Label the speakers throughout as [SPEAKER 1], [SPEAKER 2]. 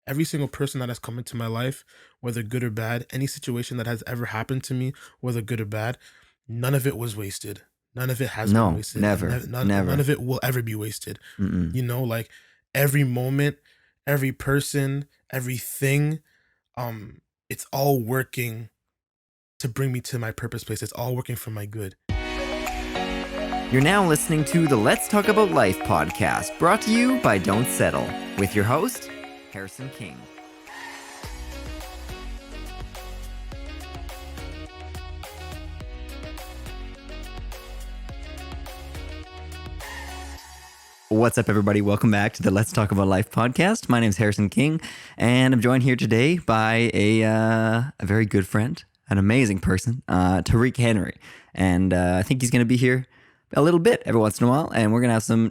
[SPEAKER 1] every single person that has come into my life, whether good or bad, any situation that has ever happened to me, whether good or bad, none of it was wasted. None of it has been
[SPEAKER 2] No,
[SPEAKER 1] wasted, and
[SPEAKER 2] never,
[SPEAKER 1] none
[SPEAKER 2] never.
[SPEAKER 1] of it will ever be wasted.
[SPEAKER 2] Mm-mm.
[SPEAKER 1] Like every moment, every person, everything, it's all working to bring me to my purpose place. It's all working for my good.
[SPEAKER 2] You're now listening to the Let's Talk About Life podcast, brought to you by Don't Settle, with your host, Harrison King. What's up, everybody? Welcome back to the Let's Talk About Life podcast. My name is Harrison King, and I'm joined here today by a very good friend, an amazing person, Tarik Henry. And I think he's going to be here a little bit every once in a while, and we're going to have some.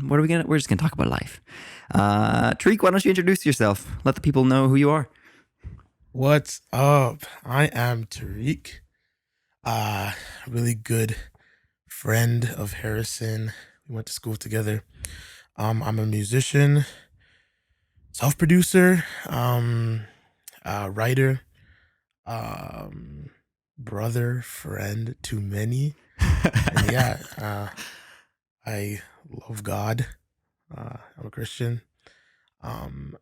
[SPEAKER 2] What are we going to? We're just going to talk about life. Tarik, why don't you introduce yourself? Let the people know who you are.
[SPEAKER 1] What's up? I am Tarik. Really good friend of Harrison. We went to school together. I'm a musician, self-producer, writer, brother, friend to many. And I love God. I'm a Christian.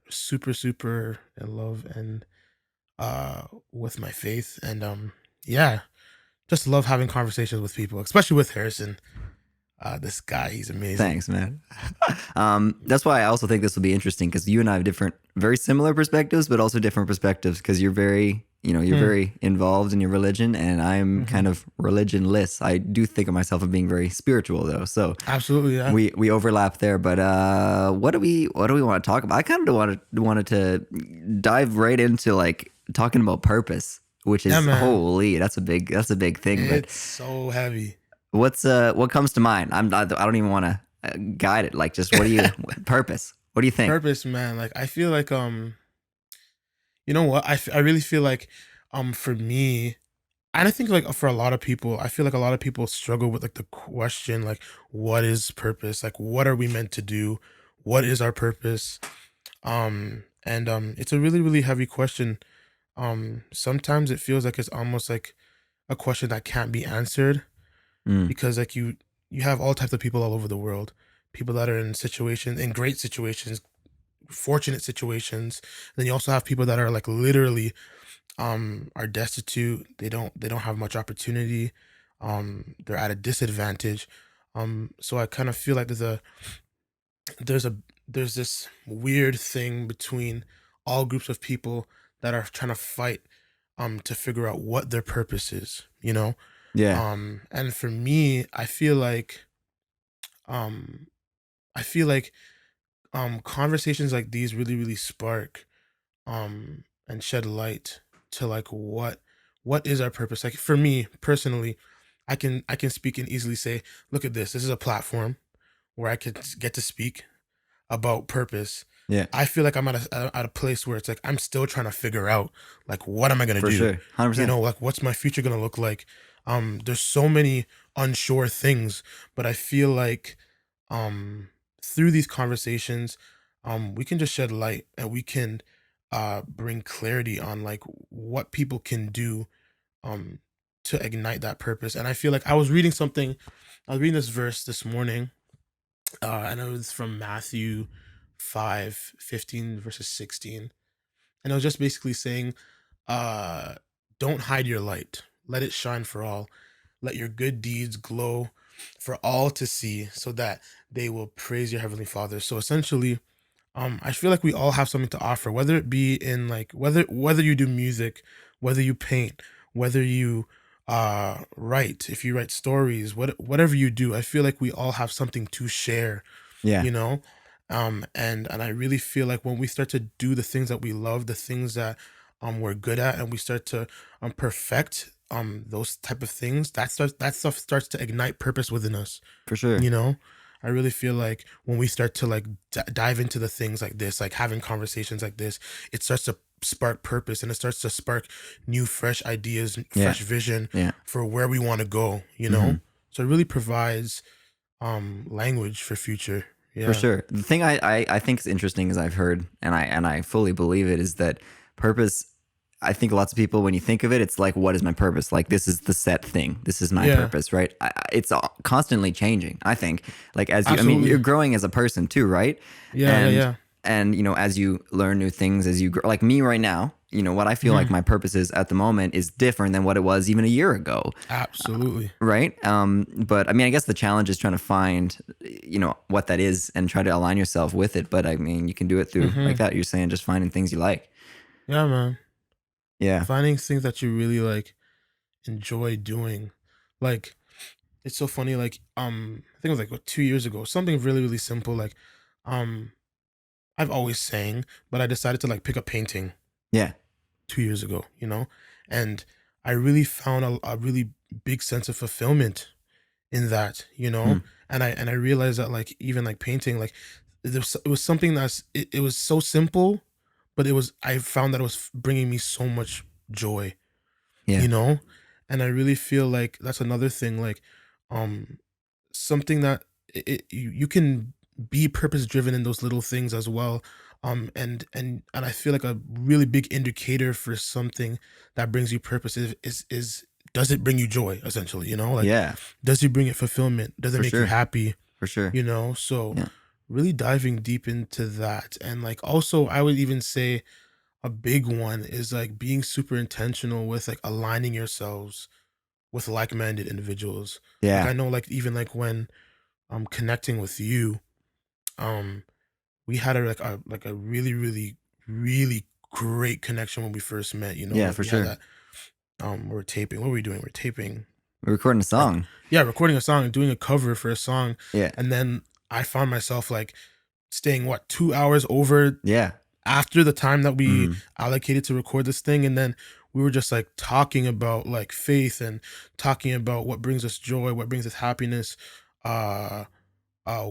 [SPEAKER 1] Super, super in love and with my faith. And just love having conversations with people, especially with Harrison. This guy, he's amazing.
[SPEAKER 2] Thanks, man. That's why I also think this will be interesting, because you and I have different, very similar perspectives, but also different perspectives, because you're very, you're very involved in your religion, and I'm kind of religionless. I do think of myself as being very spiritual, though. So
[SPEAKER 1] Absolutely, yeah.
[SPEAKER 2] we overlap there. But what do we want to talk about? I kind of wanted to dive right into like talking about purpose, which is
[SPEAKER 1] Yeah, man.
[SPEAKER 2] holy. That's a big thing.
[SPEAKER 1] It's so heavy.
[SPEAKER 2] What comes to mind? I don't even want to guide it. Like, just what do you purpose? What do you think?
[SPEAKER 1] Purpose, man. Like, I feel like you know what? I really feel like for me, and I think like for a lot of people, I feel like a lot of people struggle with like the question like, what is purpose? Like, what are we meant to do? What is our purpose? And it's a really, really heavy question. Sometimes it feels like it's almost like a question that can't be answered, because like you have all types of people all over the world, people that are in great situations, fortunate situations. Then you also have people that are like literally are destitute. They don't have much opportunity. They're at a disadvantage. So I kind of feel like there's a there's this weird thing between all groups of people that are trying to fight to figure out what their purpose is.
[SPEAKER 2] Yeah.
[SPEAKER 1] And for me, um I feel like conversations like these really, really spark and shed light to like what is our purpose. Like for me personally, I can speak and easily say, look at this. This is a platform where I could get to speak about purpose.
[SPEAKER 2] Yeah.
[SPEAKER 1] I feel like I'm at a place where it's like I'm still trying to figure out like what am I gonna
[SPEAKER 2] For
[SPEAKER 1] do?
[SPEAKER 2] sure. 100%.
[SPEAKER 1] Like what's my future gonna look like? There's so many unsure things, but I feel like um through these conversations, we can just shed light and we can bring clarity on like what people can do um to ignite that purpose. And I feel like I was reading this verse this morning, and it was from Matthew 5:15 verses 16. And it was just basically saying, uh, don't hide your light. Let it shine for all. Let your good deeds glow for all to see, so that they will praise your heavenly Father. So essentially, I feel like we all have something to offer, whether it be in like whether you do music, whether you paint, whether you write, if you write stories, whatever you do, I feel like we all have something to share,
[SPEAKER 2] Yeah.
[SPEAKER 1] you know? And I really feel like when we start to do the things that we love, the things that we're good at, and we start to perfect those type of things, that stuff starts to ignite purpose within us.
[SPEAKER 2] For sure.
[SPEAKER 1] you know I really feel like when we start to like dive into the things like this, like having conversations like this, it starts to spark purpose, and it starts to spark new fresh ideas,
[SPEAKER 2] Yeah.
[SPEAKER 1] fresh vision
[SPEAKER 2] Yeah.
[SPEAKER 1] for where we want to go. So it really provides language for future.
[SPEAKER 2] For
[SPEAKER 1] Yeah.
[SPEAKER 2] sure. The thing I think is interesting is I've heard and I fully believe it is that purpose. I think lots of people, when you think of it, it's like, what is my purpose? Like, this is the set thing. This is my
[SPEAKER 1] Yeah.
[SPEAKER 2] purpose, right? It's constantly changing. I think, like, I mean, you're
[SPEAKER 1] Absolutely.
[SPEAKER 2] growing as a person too, right?
[SPEAKER 1] Yeah. Yeah.
[SPEAKER 2] And
[SPEAKER 1] Yeah.
[SPEAKER 2] you know, as you learn new things, as you grow, like me right now, you know, what I feel like
[SPEAKER 1] Mhm.
[SPEAKER 2] my purpose is at the moment is different than what it was even a year ago,
[SPEAKER 1] Absolutely.
[SPEAKER 2] right? But I mean, I guess the challenge is trying to find, you know, what that is and try to align yourself with it. But I mean, you can do it through like
[SPEAKER 1] Mhm.
[SPEAKER 2] that. You're saying just finding things you like.
[SPEAKER 1] Yeah, man.
[SPEAKER 2] Yeah.
[SPEAKER 1] Finding things that you really like enjoy doing. Like it's so funny. Like I think it was like what, 2 years ago. Something really really simple. Like um, I've always sang, but I decided to like pick up painting
[SPEAKER 2] Yeah.
[SPEAKER 1] 2 years ago. And I really found a really big sense of fulfillment in that.
[SPEAKER 2] Mm.
[SPEAKER 1] And I realized that like even like painting, like it was something it was so simple, but I found that it was bringing me so much joy,
[SPEAKER 2] Yeah.
[SPEAKER 1] you know? And I really feel like that's another thing, like, um, something that you can be purpose driven in those little things as well. And I feel like a really big indicator for something that brings you purpose is does it bring you joy essentially, like
[SPEAKER 2] Yeah.
[SPEAKER 1] does it bring you fulfillment? Does it
[SPEAKER 2] For
[SPEAKER 1] make you
[SPEAKER 2] sure.
[SPEAKER 1] happy?
[SPEAKER 2] For sure.
[SPEAKER 1] So
[SPEAKER 2] Yeah.
[SPEAKER 1] really diving deep into that. And like also I would even say a big one is like being super intentional with like aligning yourselves with like-minded individuals. Like
[SPEAKER 2] Yeah.
[SPEAKER 1] I know like even like when I'm connecting with you, um we had a really really really great connection when we first met,
[SPEAKER 2] Yeah.
[SPEAKER 1] like
[SPEAKER 2] For
[SPEAKER 1] we had
[SPEAKER 2] sure.
[SPEAKER 1] that we're taping. What were we doing? We're taping
[SPEAKER 2] We're recording a
[SPEAKER 1] uh,
[SPEAKER 2] song.
[SPEAKER 1] yeah, recording a song and doing a cover for a song.
[SPEAKER 2] Yeah.
[SPEAKER 1] And then I found myself like staying 2 hours over
[SPEAKER 2] Yeah.
[SPEAKER 1] after the time that we
[SPEAKER 2] Mm.
[SPEAKER 1] allocated to record this thing, and then we were just like talking about like faith and talking about what brings us joy, what brings us happiness, uh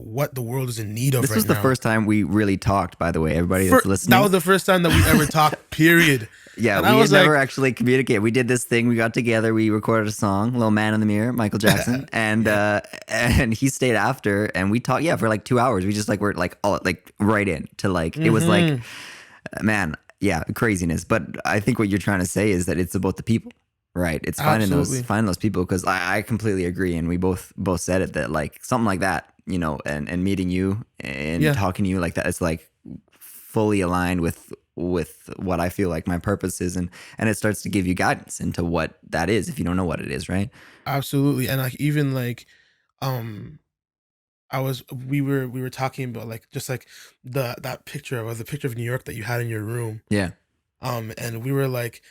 [SPEAKER 1] what the world is in need of
[SPEAKER 2] This
[SPEAKER 1] right
[SPEAKER 2] was the
[SPEAKER 1] now.
[SPEAKER 2] first time we really talked, by the way, everybody that's
[SPEAKER 1] That
[SPEAKER 2] listening.
[SPEAKER 1] was the first time that we ever talked, period.
[SPEAKER 2] Yeah,
[SPEAKER 1] And I
[SPEAKER 2] we had
[SPEAKER 1] was
[SPEAKER 2] never
[SPEAKER 1] like,
[SPEAKER 2] actually communicated. We did this thing. We got together. We recorded a song, "Little Man in the Mirror," Michael Jackson,
[SPEAKER 1] yeah.
[SPEAKER 2] and he stayed after, and we talked. Yeah, for like 2 hours. We just like were like all like right in to like it was like
[SPEAKER 1] Hmm.
[SPEAKER 2] man, yeah, craziness. But I think what you're trying to say is that it's about the people, right? It's
[SPEAKER 1] Absolutely.
[SPEAKER 2] finding those people because I completely agree, and we both said it that like something like that, you know, and meeting you and
[SPEAKER 1] Yeah,
[SPEAKER 2] talking to you like that, it's like fully aligned with what I feel like my purpose is, and it starts to give you guidance into what that is if you don't know what it is, right?
[SPEAKER 1] absolutely. And like even like um we were talking about like just like that picture of the picture of New York that you had in your room.
[SPEAKER 2] Yeah,
[SPEAKER 1] And we were like,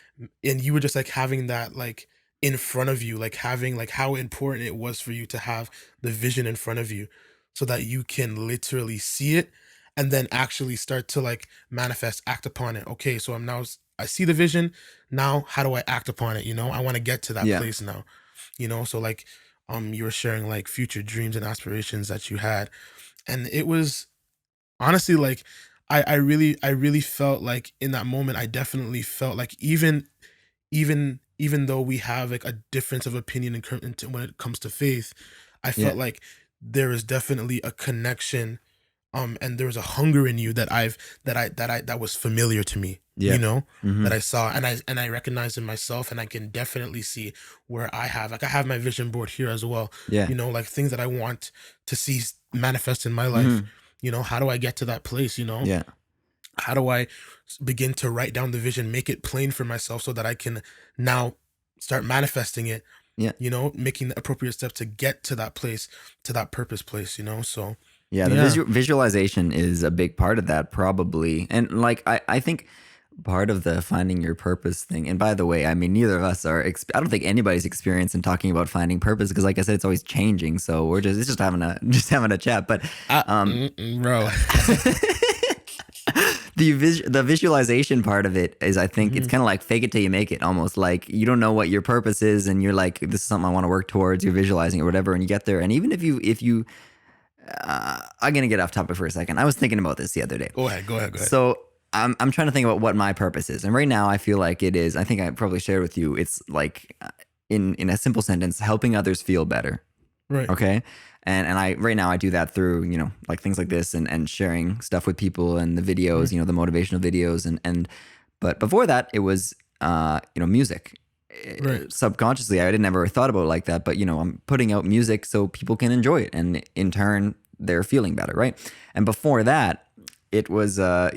[SPEAKER 1] and you were just like having that like in front of you, like having like how important it was for you to have the vision in front of you so that you can literally see it and then actually start to like manifest, act upon it. Okay, so I see the vision. Now, how do I act upon it? I want to get to that
[SPEAKER 2] yeah,
[SPEAKER 1] place now, so like, you were sharing like future dreams and aspirations that you had. And it was honestly, like, I really felt like in that moment, I definitely felt like even though we have like a difference of opinion when it comes to faith, I
[SPEAKER 2] yeah,
[SPEAKER 1] felt like there is definitely a connection, and there was a hunger in you that was familiar to me,
[SPEAKER 2] yeah,
[SPEAKER 1] that
[SPEAKER 2] mm-hmm.
[SPEAKER 1] I saw and I recognized in myself, and I can definitely see where I have my vision board here as well,
[SPEAKER 2] Yeah,
[SPEAKER 1] like things that I want to see manifest in my life.
[SPEAKER 2] mm-hmm.
[SPEAKER 1] How do I get to that place?
[SPEAKER 2] Yeah,
[SPEAKER 1] How do I begin to write down the vision, make it plain for myself so that I can now start manifesting it,
[SPEAKER 2] yeah.
[SPEAKER 1] making the appropriate steps to get to that place, to that purpose place, so
[SPEAKER 2] Yeah, the
[SPEAKER 1] yeah.
[SPEAKER 2] visualization is a big part of that, probably. And like, I think part of the finding your purpose thing, and by the way, I mean, neither of us are, I don't think anybody's experienced in talking about finding purpose because, like I said, it's always changing. So it's just having just having a chat. But, um,
[SPEAKER 1] Bro.
[SPEAKER 2] the visualization part of it is, I think it's
[SPEAKER 1] Hmm.
[SPEAKER 2] kind of like fake it till you make it, almost like you don't know what your purpose is. And you're like, this is something I want to work towards. You're visualizing or whatever. And you get there. And even if you, I'm gonna get off topic for a second. I was thinking about this the other day.
[SPEAKER 1] Go ahead, go ahead, go ahead.
[SPEAKER 2] So I'm trying to think about what my purpose is, and right now I feel like it is. I think I probably shared with you. It's like in a simple sentence, helping others feel better.
[SPEAKER 1] Right.
[SPEAKER 2] Okay. And I right now I do that through, like things like this and sharing stuff with people and the videos,
[SPEAKER 1] Mhm.
[SPEAKER 2] the motivational videos and but before that it was music.
[SPEAKER 1] Right.
[SPEAKER 2] Subconsciously I didn't ever thought about it like that, but I'm putting out music so people can enjoy it and in turn they're feeling better, right? And before that it was I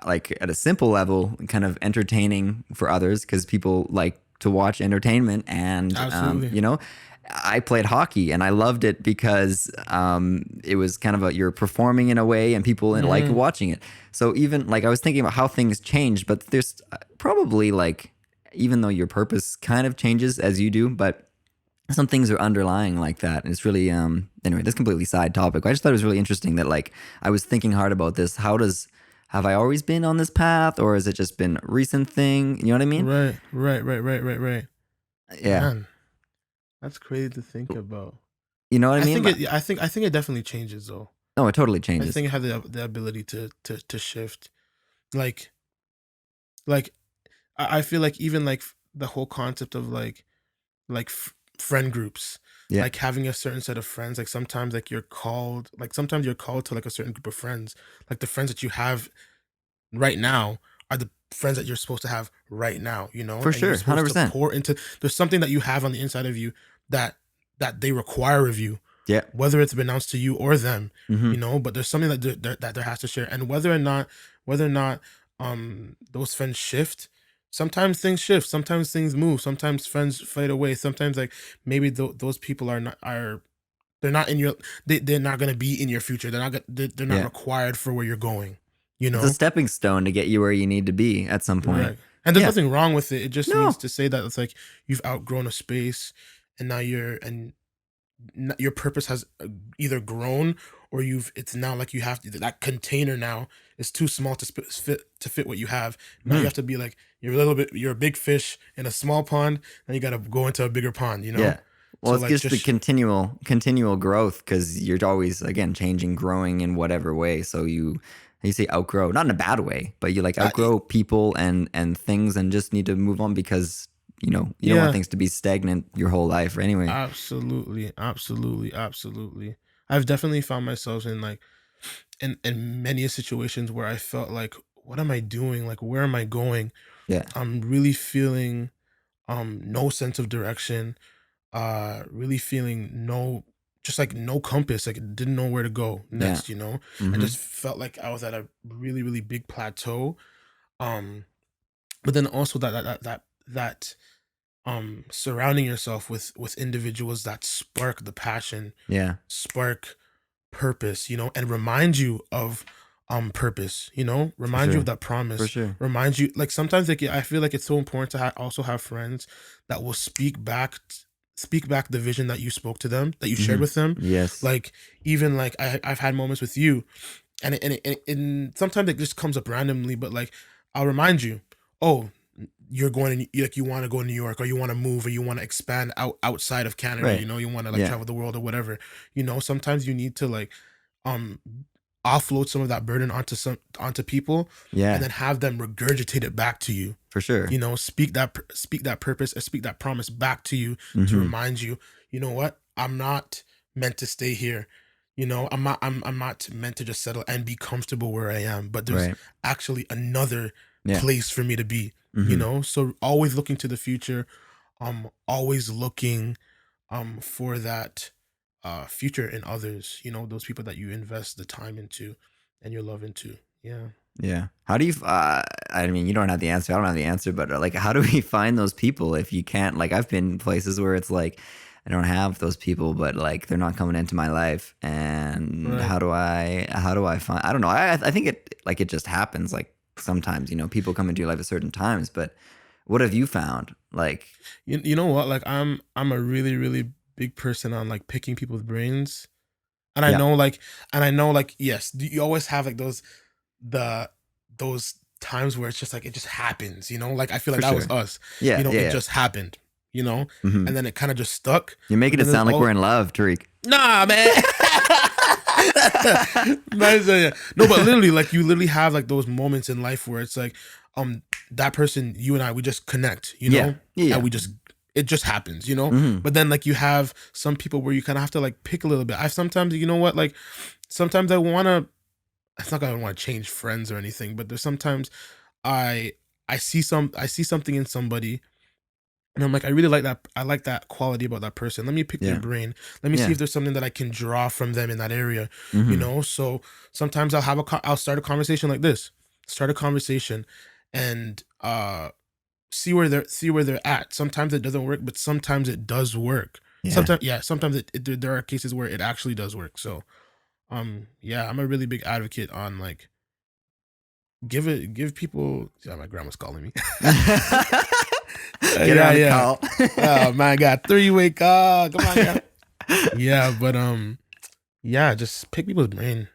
[SPEAKER 2] like at a simple level kind of entertaining for others because people like to watch entertainment and
[SPEAKER 1] Absolutely.
[SPEAKER 2] I played hockey and I loved it because it was kind of you're performing in a way and people like
[SPEAKER 1] Mhm.
[SPEAKER 2] watching it. So even like I was thinking about how things changed, but there's probably like, even though your purpose kind of changes as you do, but some things are underlying like that. And it's really, anyway, that's completely side topic. I just thought it was really interesting that like, I was thinking hard about this. Have I always been on this path or has it just been a recent thing? You know what I mean?
[SPEAKER 1] Right. Right. Right. Right. Right. Right.
[SPEAKER 2] Yeah.
[SPEAKER 1] Man, that's crazy to think about.
[SPEAKER 2] You know what I
[SPEAKER 1] I
[SPEAKER 2] mean?
[SPEAKER 1] think it. Yeah, I think it definitely changes though.
[SPEAKER 2] No, it totally
[SPEAKER 1] I
[SPEAKER 2] changes.
[SPEAKER 1] think it has the ability to shift. Like like I feel like even like the whole concept of like friend groups,
[SPEAKER 2] Yeah.
[SPEAKER 1] like having a certain set of friends. Like sometimes sometimes you're called to like a certain group of friends. Like the friends that you have right now are the friends that you're supposed to have right now,
[SPEAKER 2] For
[SPEAKER 1] and you're
[SPEAKER 2] sure.
[SPEAKER 1] supposed to
[SPEAKER 2] 100%.
[SPEAKER 1] pour into. There's something that you have on the inside of you that they require of you,
[SPEAKER 2] Yeah.
[SPEAKER 1] whether it's been announced to you or them,
[SPEAKER 2] Mm-hmm.
[SPEAKER 1] but there's something that there has to share. And whether or not those friends shift, sometimes things shift, sometimes things move, sometimes friends fade away, sometimes like maybe those people are they're not in your they're not going to be in your future, they're not
[SPEAKER 2] Yeah.
[SPEAKER 1] required for where you're going, you
[SPEAKER 2] It's a
[SPEAKER 1] know
[SPEAKER 2] stepping stone to get you where you need to be at some point.
[SPEAKER 1] Right. And there's
[SPEAKER 2] Yeah.
[SPEAKER 1] nothing wrong with it. It just means
[SPEAKER 2] No.
[SPEAKER 1] to say that it's like you've outgrown a space, and now your purpose has either grown, or it's now like you have to, that container now is too small to fit what you have. Now you
[SPEAKER 2] Hmm.
[SPEAKER 1] have to be like, you're a big fish in a small pond, and you got to go into a bigger pond.
[SPEAKER 2] Yeah. Well,
[SPEAKER 1] So
[SPEAKER 2] it's
[SPEAKER 1] like
[SPEAKER 2] just the
[SPEAKER 1] just
[SPEAKER 2] continual growth because you're always again changing, growing in whatever way. So you say outgrow, not in a bad way, but you like
[SPEAKER 1] uh,
[SPEAKER 2] outgrow people and things and just need to move on because you don't want
[SPEAKER 1] yeah,
[SPEAKER 2] things to be stagnant your whole life anyway.
[SPEAKER 1] absolutely, absolutely, absolutely. I've definitely found myself in like in many situations where I felt like, what am I doing? Like, where am I going?
[SPEAKER 2] Yeah.
[SPEAKER 1] I'm really feeling no sense of direction, really feeling just like no compass, like didn't know where to go
[SPEAKER 2] Yeah.
[SPEAKER 1] next. I
[SPEAKER 2] Mm-hmm.
[SPEAKER 1] just felt like I was at a really, really big plateau. Um, but then also that surrounding yourself with individuals that spark the passion,
[SPEAKER 2] Yeah.
[SPEAKER 1] spark purpose, and remind you of purpose,
[SPEAKER 2] For
[SPEAKER 1] remind you of
[SPEAKER 2] sure.
[SPEAKER 1] that
[SPEAKER 2] For
[SPEAKER 1] promise,
[SPEAKER 2] sure.
[SPEAKER 1] remind you, like sometimes like I feel like it's so important to also have friends that will speak back the vision that you spoke to them, that you shared
[SPEAKER 2] Mm-hmm.
[SPEAKER 1] with them.
[SPEAKER 2] Yes.
[SPEAKER 1] Like even like I've had moments with you, and sometimes it just comes up randomly, but like I'll remind you, oh, you're going to, like, you want to go to New York, or you want to move, or you want to expand outside of Canada,
[SPEAKER 2] Right.
[SPEAKER 1] you want to like
[SPEAKER 2] Yeah.
[SPEAKER 1] travel the world or whatever. Sometimes you need to like um offload some of that burden onto people, and
[SPEAKER 2] Yeah.
[SPEAKER 1] then have them regurgitate it back to you.
[SPEAKER 2] For sure.
[SPEAKER 1] Speak that purpose, and speak that promise back to you, to
[SPEAKER 2] Mm-hmm.
[SPEAKER 1] remind you, what, I'm not meant to stay here. I'm not meant to just settle and be comfortable where I am, but there's
[SPEAKER 2] Right.
[SPEAKER 1] actually another
[SPEAKER 2] Yeah.
[SPEAKER 1] place for me to be.
[SPEAKER 2] Mm-hmm.
[SPEAKER 1] So always looking to the future, always looking for that future in others, those people that you invest the time into and your love into. Yeah.
[SPEAKER 2] Yeah. How do you? I mean, you don't have the answer. I don't have the answer, but like, how do we find those people if you can't? Like, I've been places where it's like, I don't have those people, but like, they're not coming into my life. And
[SPEAKER 1] Right.
[SPEAKER 2] how do I find? I don't know. I think it just happens. Like sometimes, people come into your life at certain times. But what have you found? Like,
[SPEAKER 1] You know what? Like I'm a really, really big person on like picking people's brains. And I
[SPEAKER 2] yeah,
[SPEAKER 1] know like and I know like, yes, you always have like the those times where it's just like it just happens, Like I feel like
[SPEAKER 2] for
[SPEAKER 1] that was
[SPEAKER 2] sure.
[SPEAKER 1] us.
[SPEAKER 2] Yeah, yeah,
[SPEAKER 1] It
[SPEAKER 2] yeah.
[SPEAKER 1] just happened.
[SPEAKER 2] Hmm.
[SPEAKER 1] And then it kind of just stuck.
[SPEAKER 2] You're making
[SPEAKER 1] But
[SPEAKER 2] it
[SPEAKER 1] then there's
[SPEAKER 2] sound like
[SPEAKER 1] all
[SPEAKER 2] we're in love, Tariq.
[SPEAKER 1] Nah, man. Nice, yeah. No, but literally, like you literally have like those moments in life where it's like, that person, you and I, we just connect,
[SPEAKER 2] Yeah, yeah,
[SPEAKER 1] and
[SPEAKER 2] yeah.
[SPEAKER 1] we just it just happens, you know?
[SPEAKER 2] Hmm.
[SPEAKER 1] But then like you have some people where you kind of have to like pick a little bit. I sometimes, you know what, like sometimes I want to, it's not that I want to change friends or anything, but there's sometimes I I see something in somebody and I'm like, I really like that. I like that quality about that person. Let me pick their
[SPEAKER 2] Yeah.
[SPEAKER 1] brain. Let me see
[SPEAKER 2] Yeah.
[SPEAKER 1] if there's something that I can draw from them in that area, you
[SPEAKER 2] Hmm.
[SPEAKER 1] know? So sometimes I'll start a conversation like this. Start a conversation and see where they're at. Sometimes it doesn't work, but sometimes it does work.
[SPEAKER 2] Yeah.
[SPEAKER 1] Sometimes yeah, sometimes there are cases where it actually does work. So yeah, I'm a really big advocate on like give people, yeah, my grandma's calling me.
[SPEAKER 2] Get her
[SPEAKER 1] Yeah,
[SPEAKER 2] on the
[SPEAKER 1] yeah.
[SPEAKER 2] call.
[SPEAKER 1] Oh my God, three-way call. Come on, girl. Yeah, but yeah, just pick people's brain,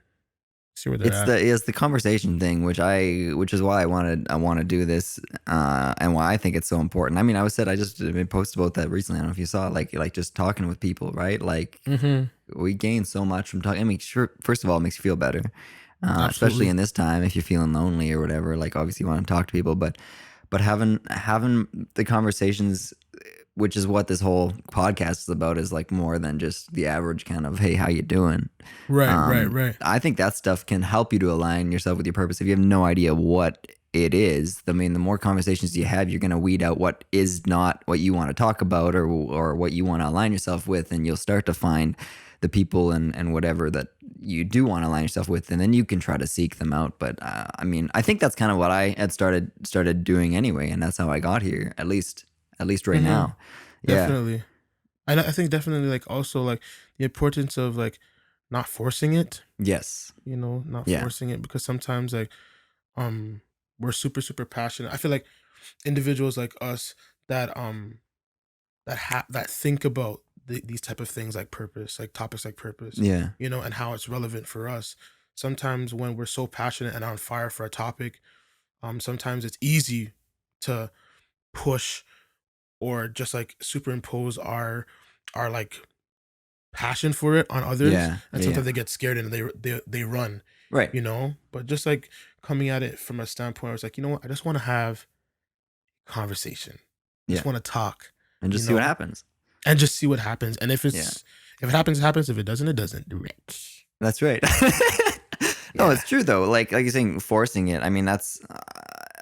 [SPEAKER 1] see where they're at.
[SPEAKER 2] It's the conversation thing, which is why I want to do this, and why I think it's so important. I mean, I just posted about that recently. I don't know if you saw, like just talking with people, right? Like
[SPEAKER 1] Mm-hmm.
[SPEAKER 2] we gain so much from talking. I mean, sure, first of all, it makes you feel better, especially
[SPEAKER 1] Absolutely.
[SPEAKER 2] in this time if you're feeling lonely or whatever. Like obviously you want to talk to people, but having the conversations, which is what this whole podcast is about, is like more than just the average kind of, hey, how you doing?
[SPEAKER 1] Right, right, right.
[SPEAKER 2] I think that stuff can help you to align yourself with your purpose. If you have no idea what it is, I mean, the more conversations you have, you're going to weed out what is not what you want to talk about, or what you want to align yourself with, and you'll start to find the people and whatever that you do want to align yourself with, and then you can try to seek them out. But I mean, I think that's kind of what I had started doing anyway, and that's how I got here, at least right
[SPEAKER 1] Mm-hmm.
[SPEAKER 2] now. Yeah.
[SPEAKER 1] Definitely. I think definitely like also like the importance of like not forcing it,
[SPEAKER 2] Yes.
[SPEAKER 1] you know, not
[SPEAKER 2] Yeah.
[SPEAKER 1] forcing it because sometimes like um we're super passionate. I feel like individuals like us that that think about these type of things like purpose, like topics like purpose,
[SPEAKER 2] Yeah.
[SPEAKER 1] you know, and how it's relevant for us. Sometimes when we're so passionate and on fire for a topic, sometimes it's easy to push or just like superimpose our like passion for it on others,
[SPEAKER 2] Yeah.
[SPEAKER 1] and
[SPEAKER 2] Yeah. Yeah.
[SPEAKER 1] sometimes they get scared and they run,
[SPEAKER 2] Right.
[SPEAKER 1] you know. But just like coming at it from a standpoint where it's like, you know what, I just want to have conversation, I just
[SPEAKER 2] Yeah.
[SPEAKER 1] want to talk,
[SPEAKER 2] And
[SPEAKER 1] you
[SPEAKER 2] just see what
[SPEAKER 1] know,
[SPEAKER 2] happens.
[SPEAKER 1] and just see what happens. And
[SPEAKER 2] Yeah.
[SPEAKER 1] if it happens, it happens. If it doesn't, it doesn't. Rich.
[SPEAKER 2] That's right. No,
[SPEAKER 1] Yeah.
[SPEAKER 2] it's true though. Like you're saying, forcing it. I mean, that's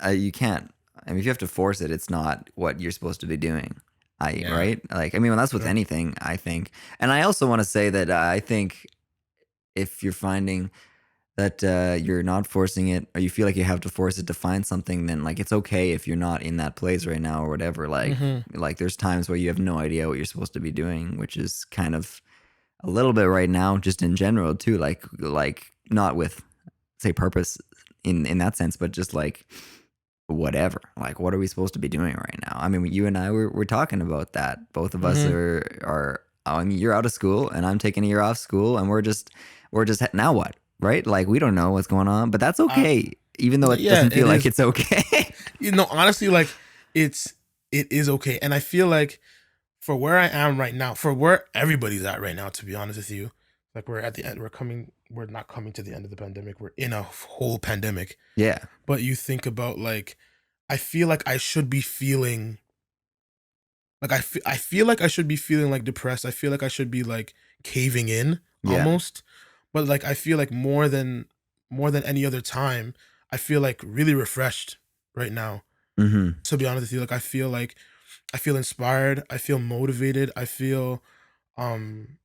[SPEAKER 2] you can't. I mean, if you have to force it, it's not what you're supposed to be doing.
[SPEAKER 1] Yeah.
[SPEAKER 2] Right. Like I mean, that's with
[SPEAKER 1] Sure.
[SPEAKER 2] anything. I think, and I also want to say that I think if you're finding that you're not forcing it, or you feel like you have to force it to find something, then like it's okay if you're not in that place right now or whatever.
[SPEAKER 1] Mm-hmm.
[SPEAKER 2] Like there's times where you have no idea what you're supposed to be doing, which is kind of a little bit right now, just in general too. Like not with say purpose in that sense, but just like whatever. Like what are we supposed to be doing right now? I mean, you and I were talking about that. Both of us
[SPEAKER 1] Mm-hmm.
[SPEAKER 2] are. I mean, you're out of school and I'm taking a year off school, and we're just now what, right? Like we don't know what's going on, but that's
[SPEAKER 1] Uh,
[SPEAKER 2] okay. Even though it
[SPEAKER 1] yeah,
[SPEAKER 2] doesn't
[SPEAKER 1] it
[SPEAKER 2] feel like
[SPEAKER 1] is.
[SPEAKER 2] it's okay.
[SPEAKER 1] You know, honestly, like it's it is okay, and I feel like for where I am right now, for where everybody's at right now, to be honest with you, like we're at the end. We're not coming to the end of the pandemic. We're in a whole pandemic.
[SPEAKER 2] Yeah.
[SPEAKER 1] But you think about like, I feel like I should be feeling like I feel like I should be feeling like depressed. I feel like I should be like caving in
[SPEAKER 2] Yeah.
[SPEAKER 1] almost. But like I feel like more than any other time, I feel like really refreshed right now.
[SPEAKER 2] Mm-hmm.
[SPEAKER 1] To be honest with you, like I feel inspired, I feel motivated, um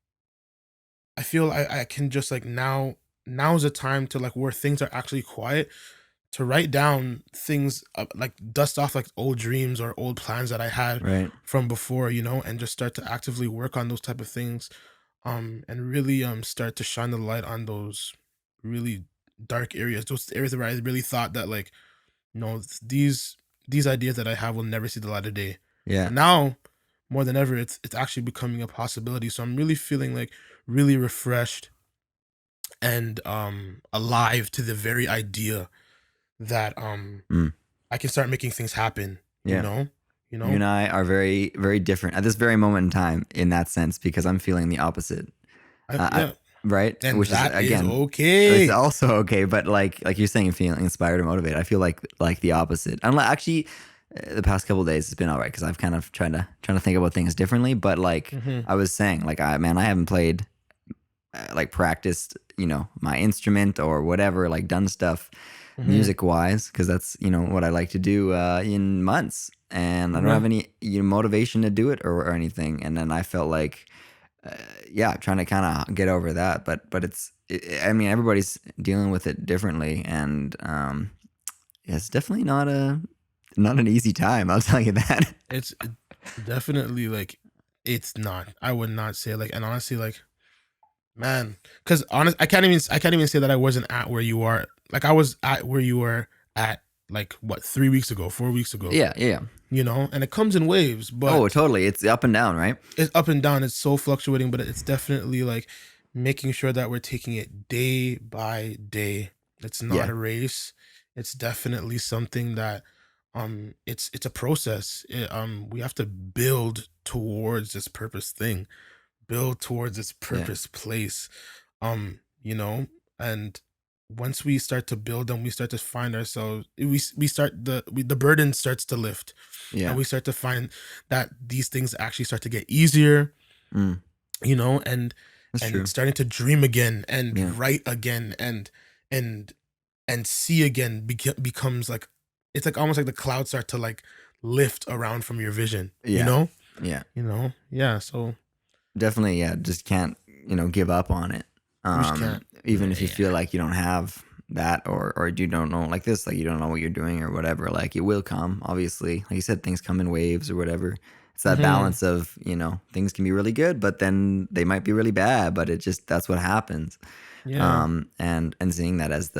[SPEAKER 1] I feel I can just like now's a time to like where things are actually quiet to write down things, like dust off like old dreams or old plans that I had
[SPEAKER 2] Right.
[SPEAKER 1] from before, you know, and just start to actively work on those type of things, and really start to shine the light on those really dark areas, those areas where I really thought that like, you know, these ideas that I have will never see the light of day.
[SPEAKER 2] Yeah.
[SPEAKER 1] But now more than ever, it's actually becoming a possibility. So I'm really feeling like really refreshed and alive to the very idea that
[SPEAKER 2] Mm.
[SPEAKER 1] I can start making things happen, you
[SPEAKER 2] Yeah.
[SPEAKER 1] know? You
[SPEAKER 2] You
[SPEAKER 1] know?
[SPEAKER 2] and I are very, very different at this very moment in time in that sense, because I'm feeling the opposite. I
[SPEAKER 1] Yeah.
[SPEAKER 2] right,
[SPEAKER 1] And
[SPEAKER 2] which is
[SPEAKER 1] that is
[SPEAKER 2] again, it's
[SPEAKER 1] okay.
[SPEAKER 2] also okay. But like you're saying, feeling inspired or motivated, I feel like the opposite. Unless actually, the past couple of days has been all right because I've kind of trying to think about things differently. But like
[SPEAKER 1] Mhm.
[SPEAKER 2] I was saying, like I haven't played like practiced, my instrument or whatever, like done stuff
[SPEAKER 1] Mhm.
[SPEAKER 2] music wise, because that's, what I like to do in months. And I don't
[SPEAKER 1] Yeah.
[SPEAKER 2] have any motivation to do it or anything. And then I felt like, yeah, trying to kind of get over that. But I mean, everybody's dealing with it differently. And yeah, it's definitely not an easy time. I'll tell you that.
[SPEAKER 1] It's definitely like it's not. I would not say like, and honestly, like, man, because honest, I can't even say that I wasn't at where you are. Like I was at where you were at like what 3 weeks ago, 4 weeks ago.
[SPEAKER 2] Yeah, yeah.
[SPEAKER 1] And it comes in waves,
[SPEAKER 2] Oh,
[SPEAKER 1] but
[SPEAKER 2] totally. It's up and down, right?
[SPEAKER 1] it's up and down. It's so fluctuating, but it's definitely like making sure that we're taking it day by day. It's not
[SPEAKER 2] Yeah,
[SPEAKER 1] a race. It's definitely something that it's a process. We have to build towards this purpose thing, build towards this
[SPEAKER 2] yeah,
[SPEAKER 1] purpose place. And once we start to build them, we start to find ourselves we start the burden starts to lift, and
[SPEAKER 2] yeah.
[SPEAKER 1] we start to find that these things actually start to get easier,
[SPEAKER 2] Mm,
[SPEAKER 1] you know and
[SPEAKER 2] that's
[SPEAKER 1] and
[SPEAKER 2] true.
[SPEAKER 1] starting to dream again and
[SPEAKER 2] Yeah,
[SPEAKER 1] write again and and see again becomes like it's like almost like the clouds start to like lift around from your vision,
[SPEAKER 2] yeah, yeah.
[SPEAKER 1] yeah, so
[SPEAKER 2] Definitely, yeah. Just can't, give up on it.
[SPEAKER 1] we just can't.
[SPEAKER 2] Even if you
[SPEAKER 1] Yeah.
[SPEAKER 2] feel like you don't have that, or you don't know, like this, like you don't know what you're doing or whatever. Like it will come. Obviously, like you said, things come in waves or whatever. It's that
[SPEAKER 1] Hmm.
[SPEAKER 2] balance of, things can be really good, but then they might be really bad. But it just that's what happens.
[SPEAKER 1] Yeah.
[SPEAKER 2] And seeing that as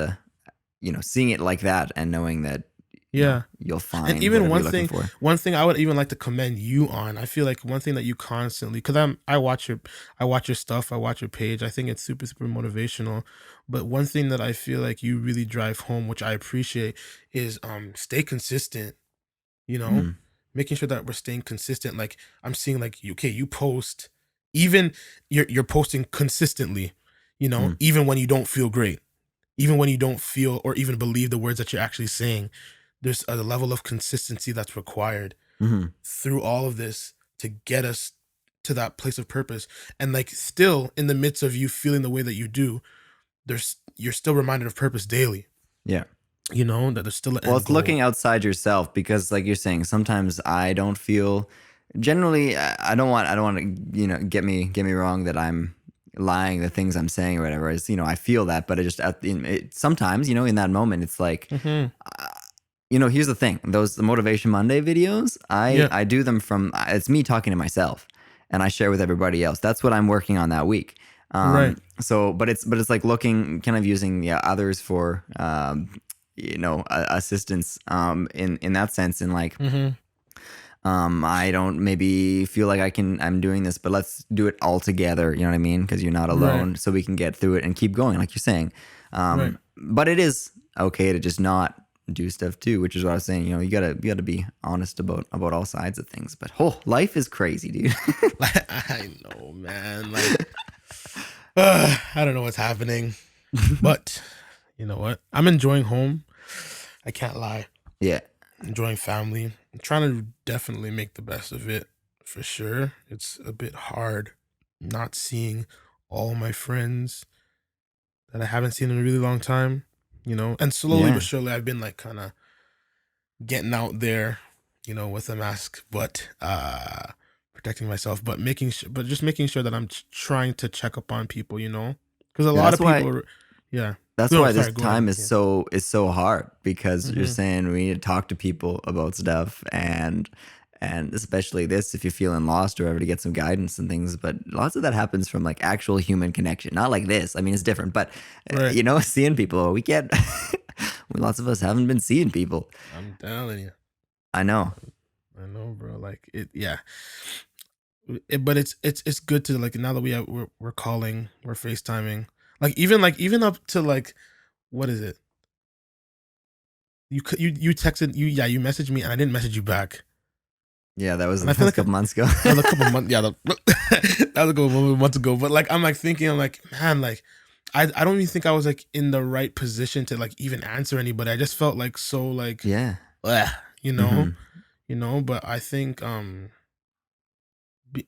[SPEAKER 2] seeing it like that and knowing that,
[SPEAKER 1] Yeah.
[SPEAKER 2] you'll
[SPEAKER 1] And
[SPEAKER 2] find
[SPEAKER 1] even
[SPEAKER 2] whatever
[SPEAKER 1] one
[SPEAKER 2] you're looking
[SPEAKER 1] thing,
[SPEAKER 2] for.
[SPEAKER 1] one thing I would even like to commend you on. I feel like one thing that you constantly, because I watch your stuff, I watch your page. I think it's super, super motivational. But one thing that I feel like you really drive home, which I appreciate, is stay consistent. You know,
[SPEAKER 2] Mm,
[SPEAKER 1] making sure that we're staying consistent. Like I'm seeing, like okay, you post, even you're posting consistently.
[SPEAKER 2] mm,
[SPEAKER 1] Even when you don't feel great, even when you don't feel or even believe the words that you're actually saying, there's a level of consistency that's required
[SPEAKER 2] mm-hmm.
[SPEAKER 1] through all of this to get us to that place of purpose. And like still in the midst of you feeling the way that you do, you're still reminded of purpose daily,
[SPEAKER 2] Yeah.
[SPEAKER 1] that there's still an
[SPEAKER 2] Well,
[SPEAKER 1] end
[SPEAKER 2] it's
[SPEAKER 1] goal.
[SPEAKER 2] looking outside yourself because, like you're saying, sometimes I don't feel. Generally, I don't want to, get me wrong that I'm lying the things I'm saying or whatever. Is I feel that, but sometimes, in that moment, it's like,
[SPEAKER 1] Hmm.
[SPEAKER 2] uh, here's the thing: the Motivation Monday videos, I
[SPEAKER 1] Yeah.
[SPEAKER 2] I do them from it's me talking to myself, and I share with everybody else. That's what I'm working on that week.
[SPEAKER 1] Right.
[SPEAKER 2] So, but it's like looking kind of using others for assistance in that sense, and like
[SPEAKER 1] Hmm.
[SPEAKER 2] I don't maybe feel like I'm doing this, but let's do it all together, you know what I mean, because you're not
[SPEAKER 1] Right.
[SPEAKER 2] alone, so we can get through it and keep going like you're saying.
[SPEAKER 1] Right.
[SPEAKER 2] But it is okay to just not do stuff too, which is what I was saying. You gotta be honest about all sides of things. But life is crazy, dude.
[SPEAKER 1] Like I know, man. Like I don't know what's happening, but you know what? I'm enjoying home. I can't lie.
[SPEAKER 2] Yeah,
[SPEAKER 1] Enjoying family. I'm trying to definitely make the best of it for sure. It's a bit hard not seeing all my friends that I haven't seen in a really long time, and slowly but
[SPEAKER 2] yeah.
[SPEAKER 1] surely I've been like kind of getting out there, with a mask, but protecting myself, but just making sure that I'm trying to check up on people, because a
[SPEAKER 2] Yeah,
[SPEAKER 1] lot of people yeah.
[SPEAKER 2] that's
[SPEAKER 1] No,
[SPEAKER 2] why this
[SPEAKER 1] sorry, go ahead.
[SPEAKER 2] time is
[SPEAKER 1] Yeah.
[SPEAKER 2] so hard because you're
[SPEAKER 1] Hmm.
[SPEAKER 2] saying we need to talk to people about stuff, and especially this if you're feeling lost or ever to get some guidance and things. But lots of that happens from like actual human connection, not like this. I mean, it's different, but
[SPEAKER 1] Right.
[SPEAKER 2] seeing people we get. Lots of us haven't been seeing people.
[SPEAKER 1] I'm telling you.
[SPEAKER 2] I know.
[SPEAKER 1] I know, bro. Like it, yeah. But it's good to like now that we're calling, we're FaceTiming. Like even up to like what is it? You texted yeah, you messaged me and I didn't message you back.
[SPEAKER 2] Yeah, that was
[SPEAKER 1] And I
[SPEAKER 2] that
[SPEAKER 1] feel
[SPEAKER 2] was a
[SPEAKER 1] like
[SPEAKER 2] couple months ago.
[SPEAKER 1] that was a couple months, yeah, that was a couple months ago. But like I'm like thinking, I'm like, man, like I don't even think I was like in the right position to like even answer anybody. I just felt like so like
[SPEAKER 2] Yeah.
[SPEAKER 1] ugh, you
[SPEAKER 2] Hmm.
[SPEAKER 1] know? But I think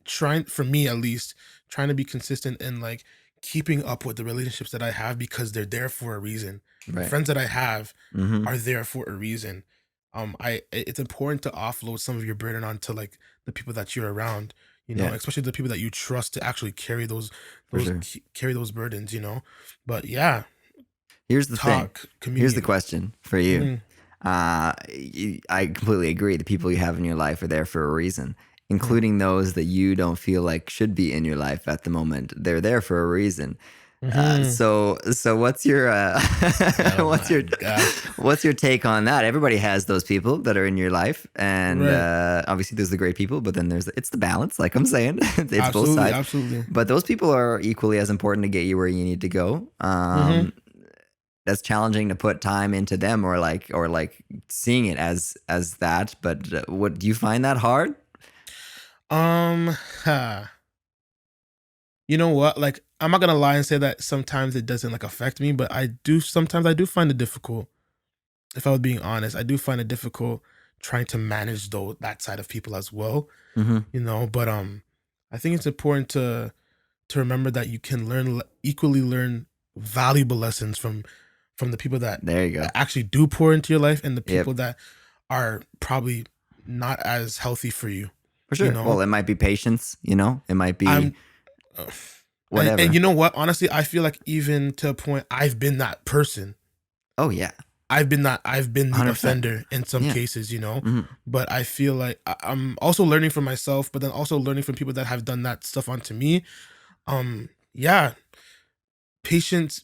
[SPEAKER 1] trying, for me at least, trying to be consistent in like keeping up with the relationships that I have because they're there for a reason. The
[SPEAKER 2] Right.
[SPEAKER 1] friends that I have
[SPEAKER 2] Mm-hmm.
[SPEAKER 1] are there for a reason. It's important to offload some of your burden onto like the people that you're around,
[SPEAKER 2] Yeah,
[SPEAKER 1] especially the people that you trust to actually carry
[SPEAKER 2] for sure.
[SPEAKER 1] carry those burdens. But yeah,
[SPEAKER 2] Here's the thing.
[SPEAKER 1] talk,
[SPEAKER 2] Here's the
[SPEAKER 1] communicate.
[SPEAKER 2] question for you.
[SPEAKER 1] Mhm,
[SPEAKER 2] I completely agree. The people you have in your life are there for a reason,
[SPEAKER 1] mhm,
[SPEAKER 2] including those that you don't feel like should be in your life at the moment. They're there for a reason.
[SPEAKER 1] mhm.
[SPEAKER 2] So what's your
[SPEAKER 1] Oh
[SPEAKER 2] what's
[SPEAKER 1] my
[SPEAKER 2] your
[SPEAKER 1] gosh.
[SPEAKER 2] what's your take on that? Everybody has those people that are in your life, and
[SPEAKER 1] Right.
[SPEAKER 2] obviously there's the great people, but then it's the balance. Like I'm saying, it's both
[SPEAKER 1] Absolutely,
[SPEAKER 2] sides.
[SPEAKER 1] absolutely.
[SPEAKER 2] But those people are equally as important to get you where you need to go.
[SPEAKER 1] Mhm.
[SPEAKER 2] That's challenging to put time into them, or like seeing it as that. But what do you find that hard?
[SPEAKER 1] Um, ha. You know what? Like, I'm not gonna lie and say that sometimes it doesn't like affect me, but I do find it difficult. If I was being honest, I do find it difficult trying to manage though that side of people as well.
[SPEAKER 2] Hmm.
[SPEAKER 1] But I think it's important to remember that you can equally learn valuable lessons from the people that
[SPEAKER 2] There you go.
[SPEAKER 1] actually do pour into your life and the
[SPEAKER 2] Yep.
[SPEAKER 1] people that are probably not as healthy for you.
[SPEAKER 2] For
[SPEAKER 1] You
[SPEAKER 2] sure.
[SPEAKER 1] know,
[SPEAKER 2] Well, it might be patience, it might be
[SPEAKER 1] I'm uh, and
[SPEAKER 2] whatever.
[SPEAKER 1] you know what? Honestly, I feel like even to a point, I've been that person.
[SPEAKER 2] Oh yeah.
[SPEAKER 1] I've been the
[SPEAKER 2] 100%.
[SPEAKER 1] offender in some
[SPEAKER 2] Yeah.
[SPEAKER 1] cases.
[SPEAKER 2] Hmm.
[SPEAKER 1] But I feel like I'm also learning from myself, but then also learning from people that have done that stuff onto me. Yeah, patience,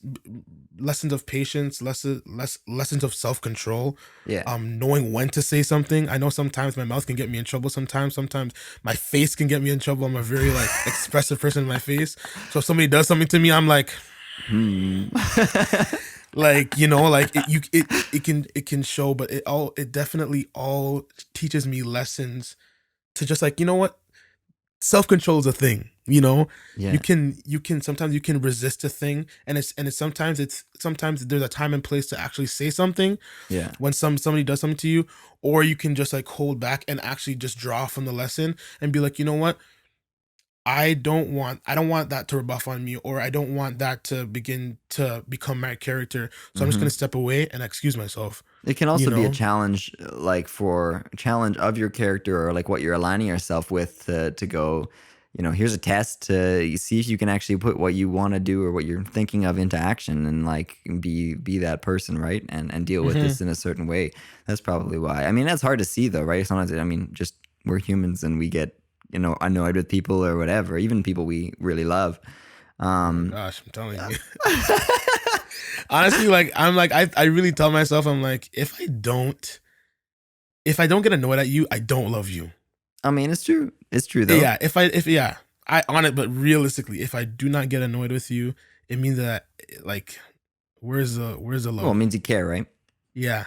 [SPEAKER 1] lessons of patience, lessons of self control.
[SPEAKER 2] Yeah.
[SPEAKER 1] Knowing when to say something. I know sometimes my mouth can get me in trouble. Sometimes my face can get me in trouble. I'm a very like expressive person in my face. So if somebody does something to me, I'm
[SPEAKER 2] Hmm.
[SPEAKER 1] like it can show, but it definitely all teaches me lessons to just like, what, self-control is a thing. you
[SPEAKER 2] Yeah.
[SPEAKER 1] can you can sometimes you can resist a thing, and sometimes there's a time and place to actually say something
[SPEAKER 2] Yeah.
[SPEAKER 1] when somebody does something to you, or you can just like hold back and actually just draw from the lesson and be like, you know what, I don't want that to rebuff on me, or I don't want that to begin to become my character. So I'm just
[SPEAKER 2] Hmm.
[SPEAKER 1] gonna step away and excuse myself.
[SPEAKER 2] It can
[SPEAKER 1] You
[SPEAKER 2] also be a
[SPEAKER 1] know?
[SPEAKER 2] challenge, like for a challenge of your character or like what you're aligning yourself with to go, here's a test to see if you can actually put what you want to do or what you're thinking of into action and like be that person, right? And deal with
[SPEAKER 1] Hmm.
[SPEAKER 2] this in a certain way. That's probably why. I mean, that's hard to see though, right? Sometimes, I mean, just we're humans and we get, annoyed with people or whatever, even people we really love.
[SPEAKER 1] Oh my
[SPEAKER 2] Um,
[SPEAKER 1] gosh, I'm telling you. Honestly, like I'm like I really tell myself, I'm like, if I don't get annoyed at you, I don't love you.
[SPEAKER 2] I mean, it's true. It's true though.
[SPEAKER 1] Yeah, if yeah, I on it, but realistically, if I do not get annoyed with you, it means that like where's the
[SPEAKER 2] Well, it
[SPEAKER 1] love?
[SPEAKER 2] means you care, right?
[SPEAKER 1] Yeah.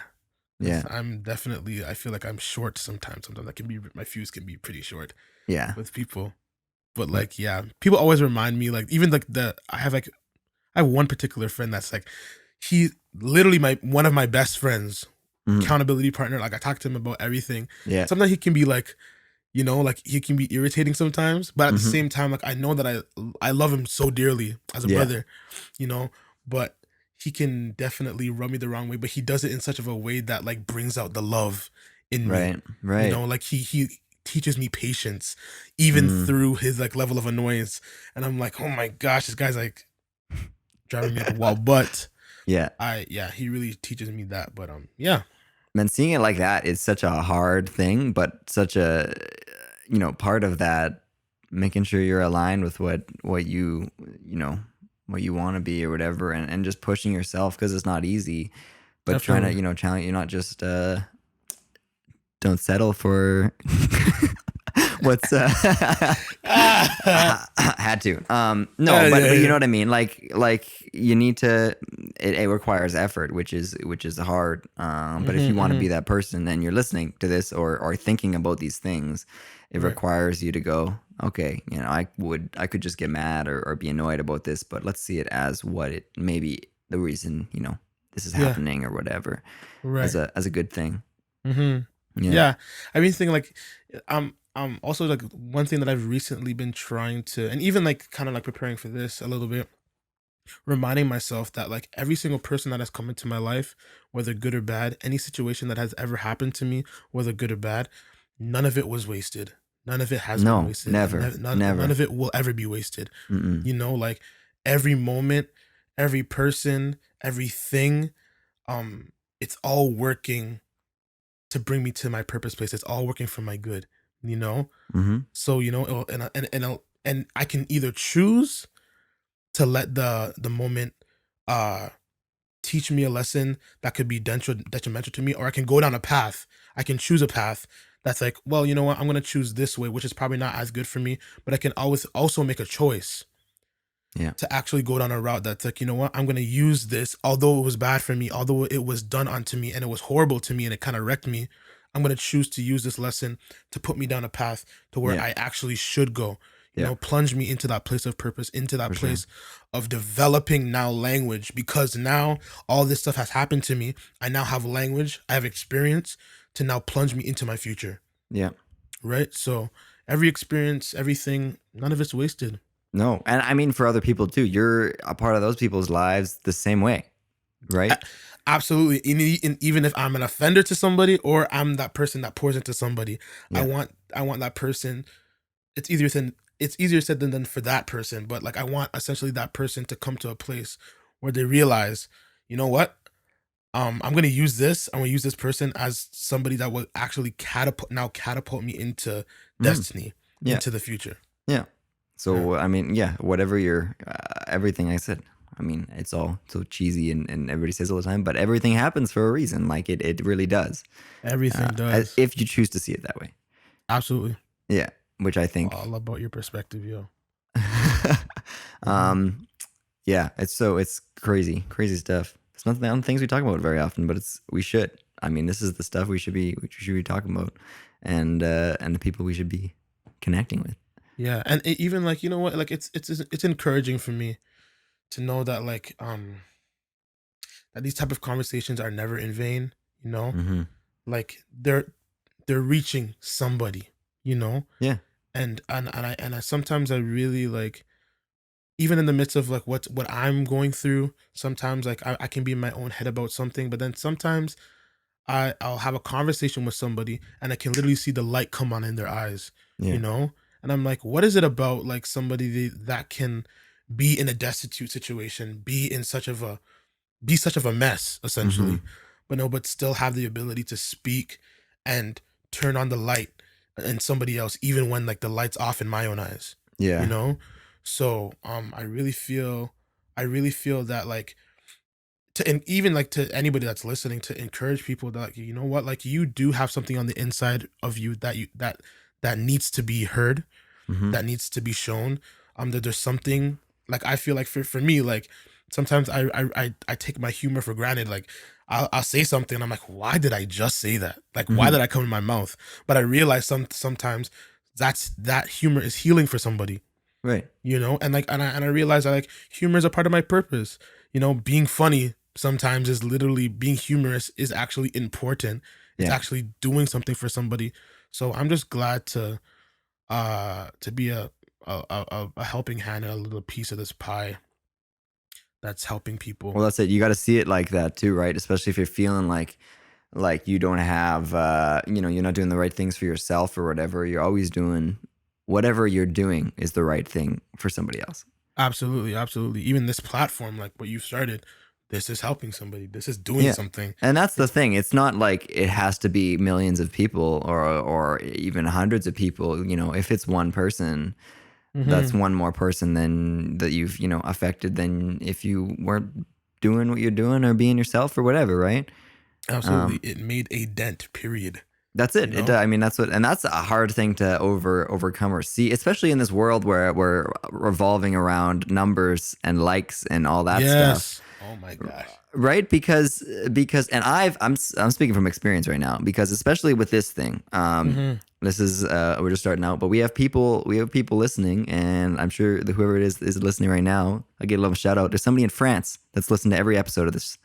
[SPEAKER 1] 'Cause
[SPEAKER 2] Yeah.
[SPEAKER 1] I feel like I'm short sometimes. Sometimes my fuse can be pretty short
[SPEAKER 2] Yeah.
[SPEAKER 1] with people. But
[SPEAKER 2] But
[SPEAKER 1] like, yeah, people always remind me, like, even like I have one particular friend that's like, he literally my one of my best friends,
[SPEAKER 2] mhm,
[SPEAKER 1] accountability partner. Like I talk to him about everything.
[SPEAKER 2] yeah.
[SPEAKER 1] Sometimes he can be like, like he can be irritating sometimes, but at the
[SPEAKER 2] Mhm.
[SPEAKER 1] same time, like I know that I love him so dearly as a
[SPEAKER 2] Yeah.
[SPEAKER 1] brother, you know, but he can definitely rub me the wrong way, but he does it in such of a way that like brings out the love in me.
[SPEAKER 2] Right. Right.
[SPEAKER 1] Like he teaches me patience even
[SPEAKER 2] Mm.
[SPEAKER 1] through his like level of annoyance. And I'm like, oh my gosh, this guy's like driving me up a wall. But
[SPEAKER 2] Yeah.
[SPEAKER 1] he really teaches me that. But yeah.
[SPEAKER 2] Man, seeing it like that is such a hard thing, but such a part of that making sure you're aligned with what you know what you want to be or whatever, and just pushing yourself because it's not easy, but trying to
[SPEAKER 1] Definitely.
[SPEAKER 2] challenge. You're not just don't settle for what's
[SPEAKER 1] Ah,
[SPEAKER 2] had to no, but
[SPEAKER 1] yeah,
[SPEAKER 2] you know
[SPEAKER 1] yeah.
[SPEAKER 2] what I mean, like you need to, it requires effort, which is hard, but if you want to be
[SPEAKER 1] Hmm.
[SPEAKER 2] that person and you're listening to this or thinking about these things, it
[SPEAKER 1] Right.
[SPEAKER 2] requires you to go, okay, I could just get mad or be annoyed about this, but let's see it as what it maybe the reason this is
[SPEAKER 1] Yeah.
[SPEAKER 2] happening or whatever, as
[SPEAKER 1] Right.
[SPEAKER 2] a good thing.
[SPEAKER 1] Hmm.
[SPEAKER 2] Yeah.
[SPEAKER 1] Yeah, I mean, thinking like, also like one thing that I've recently been trying to, and even like kind of like preparing for this a little bit, reminding myself that like every single person that has come into my life, whether good or bad, any situation that has ever happened to me, whether good or bad, none of it was wasted. None of it has been
[SPEAKER 2] No,
[SPEAKER 1] wasted, and
[SPEAKER 2] never,
[SPEAKER 1] none
[SPEAKER 2] never.
[SPEAKER 1] of it will ever be wasted.
[SPEAKER 2] Mm-mm.
[SPEAKER 1] Like every moment, every person, everything, it's all working to bring me to my purpose place. It's all working for my good, you know?
[SPEAKER 2] Mm-hmm.
[SPEAKER 1] So, and I can either choose to let the moment uh teach me a lesson that could be detrimental to me, or I can go down a path. I can choose a path that's like, well, you know what, I'm gonna choose this way, which is probably not as good for me, but I can always also make a choice
[SPEAKER 2] Yeah.
[SPEAKER 1] to actually go down a route that's like, you know what, I'm gonna use this, although it was bad for me, although it was done unto me and it was horrible to me and it kind of wrecked me. I'm gonna choose to use this lesson to put me down a path to where
[SPEAKER 2] Yeah.
[SPEAKER 1] I actually should go.
[SPEAKER 2] Yeah.
[SPEAKER 1] Plunge me into that place of purpose, into that
[SPEAKER 2] For sure.
[SPEAKER 1] place of developing now language, because now all this stuff has happened to me. I now have language, I have experience to now plunge me into my future.
[SPEAKER 2] Yeah.
[SPEAKER 1] Right. So every experience, everything, none of it's wasted.
[SPEAKER 2] No, and I mean for other people too. You're a part of those people's lives the same way,
[SPEAKER 1] A-
[SPEAKER 2] right?
[SPEAKER 1] Absolutely. And even if I'm an offender to somebody, or I'm that person that pours into somebody,
[SPEAKER 2] Yeah.
[SPEAKER 1] I want that person. It's easier than it's easier said than done for that person, but like I want essentially that person to come to a place where they realize, you know what? I'm gonna use this. I'm gonna use this person as somebody that will actually catapult me into
[SPEAKER 2] Mm-hmm.
[SPEAKER 1] destiny,
[SPEAKER 2] Yeah.
[SPEAKER 1] into the future.
[SPEAKER 2] Yeah.
[SPEAKER 1] Yeah.
[SPEAKER 2] So I mean, yeah, whatever your everything I said. I mean, it's all so cheesy and everybody says all the time, but everything happens for a reason. Like it really does.
[SPEAKER 1] Everything does.
[SPEAKER 2] If you choose to see it that way.
[SPEAKER 1] Absolutely.
[SPEAKER 2] Yeah, which I think.
[SPEAKER 1] All about your perspective, yo. Hmm.
[SPEAKER 2] um, yeah, it's crazy stuff. It's not the things we talk about very often, but we should. I mean, this is the stuff we should be talking about, and the people we should be connecting with.
[SPEAKER 1] Yeah, and even like, you know what, like it's encouraging for me to know that like that these type of conversations are never in vain. You know,
[SPEAKER 2] Mm-hmm.
[SPEAKER 1] like they're reaching somebody. You know,
[SPEAKER 2] Yeah,
[SPEAKER 1] and I sometimes I really like, even in the midst of like what I'm going through. Sometimes like I can be in my own head about something, but then sometimes I'll have a conversation with somebody and I can literally see the light come on in their eyes, you
[SPEAKER 2] yeah,
[SPEAKER 1] know? And I'm like, what is it about like somebody that can be in a destitute situation, be such of a mess,
[SPEAKER 2] mm-hmm.
[SPEAKER 1] essentially, but no, but still have the ability to speak and turn on the light in somebody else, even when like the light's off in my own eyes, you
[SPEAKER 2] Yeah.
[SPEAKER 1] know? So I really feel that like, and even like to anybody that's listening, to encourage people that like, you know what, like you do have something on the inside of you that needs to be heard,
[SPEAKER 2] Mm-hmm.
[SPEAKER 1] that needs to be shown. That there's something, like I feel like for me, like sometimes I take my humor for granted. Like I'll say something and I'm like, why did I just say that? Like why
[SPEAKER 2] Mm-hmm.
[SPEAKER 1] did I come in my mouth? But I realize sometimes that humor is healing for somebody,
[SPEAKER 2] Right.
[SPEAKER 1] and like and I realize that like humor is a part of my purpose. Being funny sometimes is literally being humorous is actually important. It's
[SPEAKER 2] Yeah.
[SPEAKER 1] actually doing something for somebody. So I'm just glad to be a helping hand and a little piece of this pie that's helping people.
[SPEAKER 2] Well, that's it. You got to see it like that too, right? Especially if you're feeling like you don't have, you're not doing the right things for yourself or whatever. You're always doing whatever you're doing is the right thing for somebody else.
[SPEAKER 1] Absolutely, absolutely. Even this platform, like what you started, this is helping somebody. This is doing
[SPEAKER 2] Yeah.
[SPEAKER 1] something.
[SPEAKER 2] And that's the
[SPEAKER 1] It's
[SPEAKER 2] thing. It's not like it has to be millions of people or even hundreds of people. If it's one person, that's
[SPEAKER 1] Mhm.
[SPEAKER 2] one more person than that you've, affected than if you weren't doing what you're doing or being yourself or whatever, right?
[SPEAKER 1] Absolutely.
[SPEAKER 2] Um,
[SPEAKER 1] It made a dent, period.
[SPEAKER 2] that's
[SPEAKER 1] You
[SPEAKER 2] it.
[SPEAKER 1] know?
[SPEAKER 2] I mean, that's a hard thing to overcome or see, especially in this world where we're revolving around numbers and likes and all that stuff.
[SPEAKER 1] Yes. Oh my gosh.
[SPEAKER 2] Right, because and I'm speaking from experience right now, because especially with this thing,
[SPEAKER 1] Mhm.
[SPEAKER 2] this is we're just starting out, but we have people listening, and I'm sure that whoever it is listening right now. I get a little shout out. There's somebody in France that's listened to every episode of this.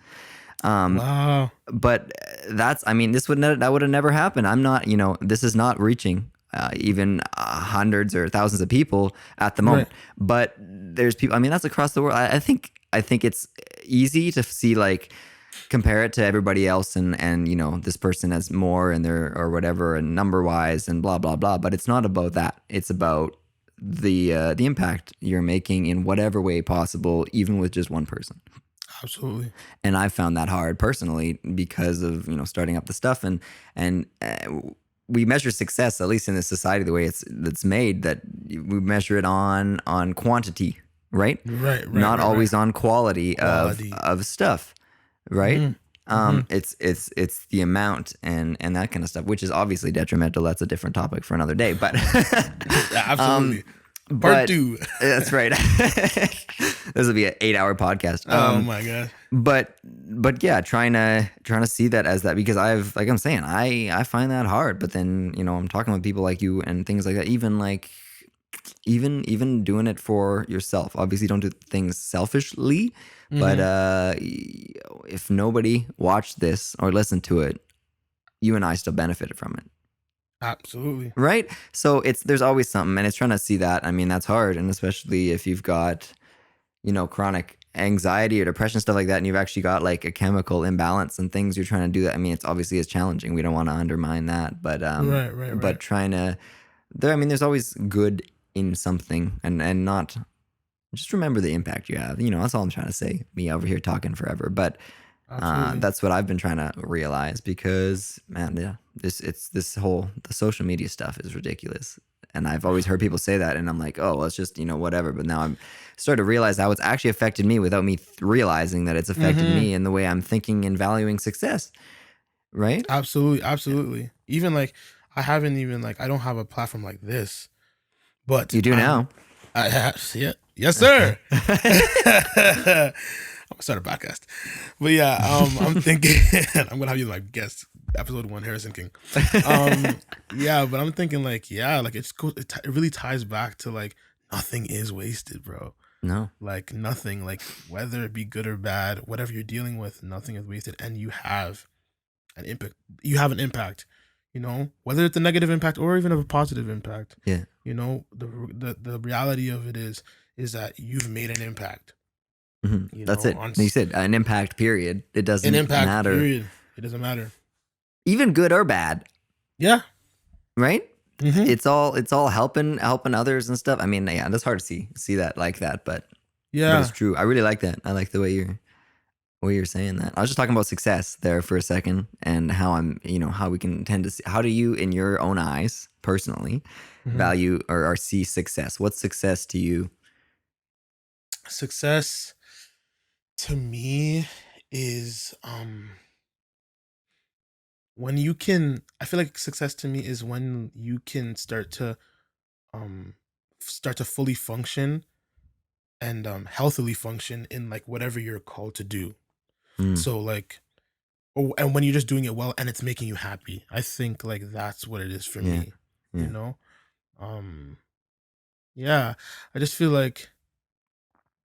[SPEAKER 1] Wow.
[SPEAKER 2] But that's, I mean, that would have never happened. I'm not, this is not reaching even hundreds or thousands of people at the
[SPEAKER 1] Right.
[SPEAKER 2] moment. But there's people, I mean, that's across the world. I think it's easy to see, like, compare it to everybody else, and this person has more and they're, or whatever, and number wise and blah blah blah. But it's not about that. It's about the impact you're making in whatever way possible, even with just one person.
[SPEAKER 1] Absolutely.
[SPEAKER 2] And I found that hard personally because of starting up the stuff, and we measure success, at least in this society, the way it's made, that we measure it on quantity, right?
[SPEAKER 1] Right. Right.
[SPEAKER 2] Not
[SPEAKER 1] Right.
[SPEAKER 2] always
[SPEAKER 1] Right.
[SPEAKER 2] on quality
[SPEAKER 1] Quality.
[SPEAKER 2] of stuff, right?
[SPEAKER 1] Mm-hmm. Mm-hmm.
[SPEAKER 2] It's the amount and that kind of stuff, which is obviously detrimental. That's a different topic for another day, but
[SPEAKER 1] Yeah, absolutely. Part
[SPEAKER 2] but
[SPEAKER 1] 2.
[SPEAKER 2] that's right. This will be an 8-hour podcast.
[SPEAKER 1] Oh my god.
[SPEAKER 2] But yeah, trying to see that as that, because like I'm saying, I find that hard. But then I'm talking with people like you and things like that. Even doing it for yourself. Obviously, don't do things selfishly. But if nobody watched this or listened to it, you and I still benefited from it.
[SPEAKER 1] Absolutely.
[SPEAKER 2] Right? So there's always something, and it's trying to see that. I mean, that's hard, and especially if you've got chronic anxiety or depression, stuff like that, and you've actually got like a chemical imbalance and things you're trying to do that. I mean, it's challenging. We don't want to undermine that, but
[SPEAKER 1] Right.
[SPEAKER 2] trying to there's always good in something, and not just remember the impact you have. That's all I'm trying to say. Me over here talking forever, but
[SPEAKER 1] Absolutely.
[SPEAKER 2] that's what I've been trying to realize, because man, yeah, the social media stuff is ridiculous. And I've always heard people say that, and I'm like, oh, well, it's just whatever. But now I'm starting to realize how it's actually affected me without me realizing that it's affected me in the way I'm thinking and valuing success. Right?
[SPEAKER 1] Absolutely. Absolutely. Even like I haven't even like I don't have a platform like this, but
[SPEAKER 2] You do now.
[SPEAKER 1] I have, yeah, yes, sir. I'm gonna start a podcast, but yeah, I'm thinking I'm gonna have you like guest episode 1, Harrison King. Yeah, but I'm thinking like, yeah, like it's cool. It really ties back to like nothing is wasted, bro.
[SPEAKER 2] No.
[SPEAKER 1] Like nothing, like whether it be good or bad, whatever you're dealing with, nothing is wasted, and you have an impact. You have an impact. Whether it's a negative impact or even a positive impact.
[SPEAKER 2] Yeah.
[SPEAKER 1] The reality of it is that you've made an impact.
[SPEAKER 2] That's it. You said an impact, period. It doesn't matter.
[SPEAKER 1] Period. It doesn't matter.
[SPEAKER 2] Even good or bad.
[SPEAKER 1] Yeah.
[SPEAKER 2] Right? It's all helping others and stuff. I mean, yeah, that's hard to see that like that, but
[SPEAKER 1] yeah,
[SPEAKER 2] but it's true. I really like that. I like the way you're saying that. I was just talking about success there for a second, and how how we can tend to see. How do you, in your own eyes, personally, value or see success? What's success to you?
[SPEAKER 1] Success to me is when you can. I feel like success to me is when you can start to fully function and healthily function in like whatever you're called to do. So like, and when you're just doing it well and it's making you happy, I think like that's what it is for me.
[SPEAKER 2] Yeah.
[SPEAKER 1] Yeah, I just feel like